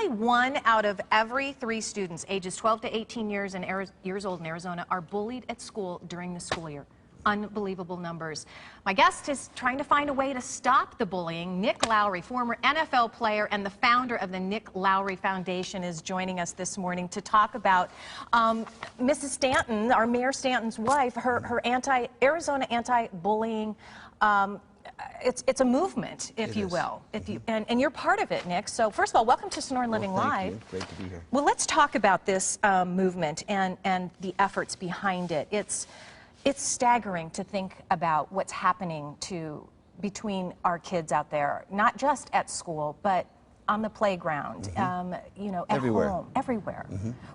Nearly 1 out of every 3 students ages 12 to 18 years old in Arizona are bullied at school during the school year. Unbelievable numbers. My guest is trying to find a way to stop the bullying. Nick Lowry, former NFL player and the founder of the Nick Lowry Foundation, is joining us this morning to talk about Mrs. Stanton, our Mayor Stanton's wife, her Arizona anti-bullying. It's a movement, if you will. And you're part of it, Nick. So first of all, welcome to Sonoran Living Live. Thank you. Great to be here. Well, let's talk about this movement and the efforts behind it. It's staggering to think about what's happening between our kids out there, not just at school, but on the playground, you know, at home, everywhere.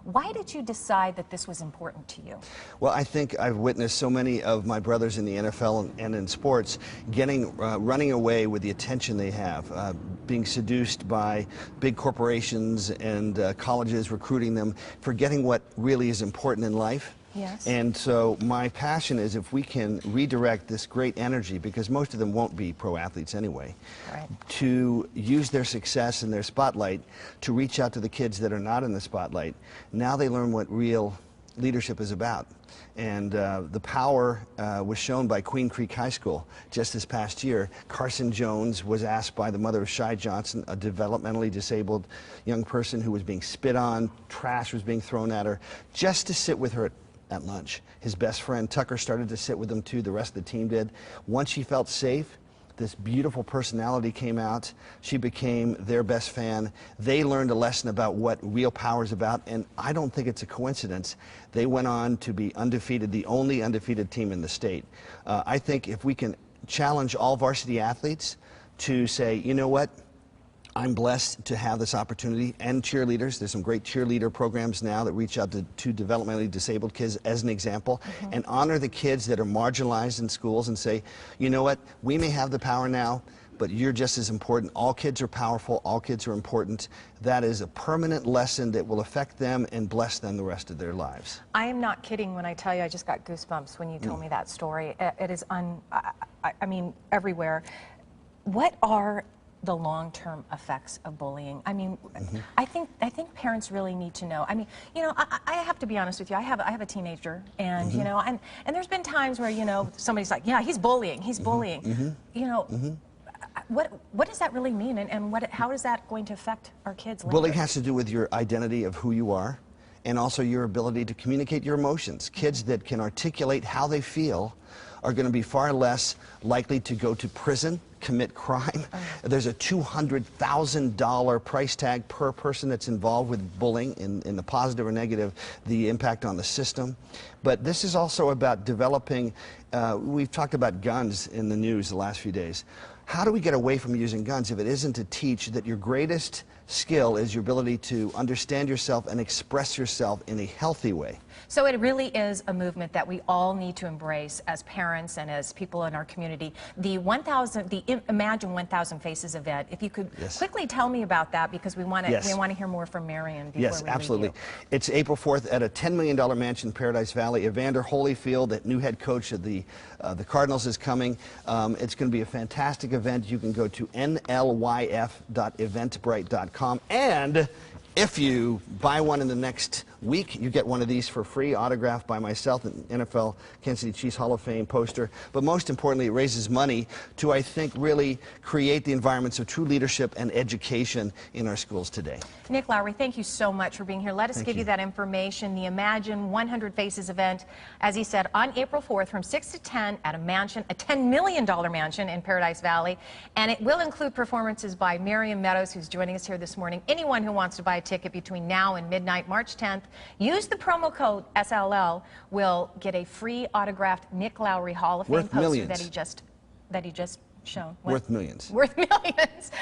Why did you decide that this was important to you? Well, I think I've witnessed so many of my brothers in the NFL and in sports running away with the attention they have, being seduced by big corporations and colleges recruiting them, forgetting what really is important in life. Yes. And so my passion is if we can redirect this great energy, because most of them won't be pro athletes anyway, to use their success and their spotlight to reach out to the kids that are not in the spotlight. Now they learn what real leadership is about. And the power was shown by Queen Creek High School just this past year. Carson Jones was asked by the mother of Shai Johnson, a developmentally disabled young person who was being spit on, trash was being thrown at her, just to sit with her at lunch. His best friend Tucker started to sit with him too, the rest of the team did. Once she felt safe, this beautiful personality came out. She became their best fan. They learned a lesson about what real power is about, and I don't think it's a coincidence. They went on to be undefeated, the only undefeated team in the state. I think if we can challenge all varsity athletes to say, you know what, I'm blessed to have this opportunity, and cheerleaders. There's some great cheerleader programs now that reach out to developmentally disabled kids as an example, and honor the kids that are marginalized in schools and say, you know what, we may have the power now, but you're just as important. All kids are powerful, all kids are important. That is a permanent lesson that will affect them and bless them the rest of their lives. I am not kidding when I tell you I just got goosebumps when you told me that story. It is I mean, everywhere. What are the long-term effects of bullying? I mean, I think parents really need to know. I mean, you know, I have to be honest with you. I have a teenager, and you know, and there's been times where, you know, somebody's like, yeah, he's bullying. You know, what does that really mean, and how is that going to affect our kids later? Bullying has to do with your identity of who you are, and also your ability to communicate your emotions. Kids that can articulate how they feel are going to be far less likely to go to prison, commit crime. There's a $200,000 price tag per person that's involved with bullying, in the positive or negative, the impact on the system. But this is also about developing, we've talked about guns in the news the last few days. How do we get away from using guns if it isn't to teach that your greatest skill is your ability to understand yourself and express yourself in a healthy way? So it really is a movement that we all need to embrace as parents and as people in our community. The Imagine 1,000 Faces event. If you could quickly tell me about that, because we want to hear more from Marion before we leave you. Absolutely. It's April 4th at a $10 million mansion in Paradise Valley. Evander Holyfield, the new head coach of the Cardinals, is coming. It's going to be a fantastic event. You can go to nlyf.eventbrite.com, and if you buy one in the next week, you get one of these for free, autographed by myself, an NFL Kansas City Chiefs Hall of Fame poster. But most importantly, it raises money to, I think, really create the environments of true leadership and education in our schools today. Nick Lowry, thank you so much for being here. Let us give you that information. The Imagine 100 Faces event, as he said, on April 4th from 6 to 10 at a mansion, a $10 million mansion in Paradise Valley. And it will include performances by Miriam Meadows, who's joining us here this morning. Anyone who wants to buy a ticket between now and midnight, March 10th, use the promo code SLL, will get a free autographed Nick Lowry Hall of Fame poster that he just shown. Worth millions. Worth millions.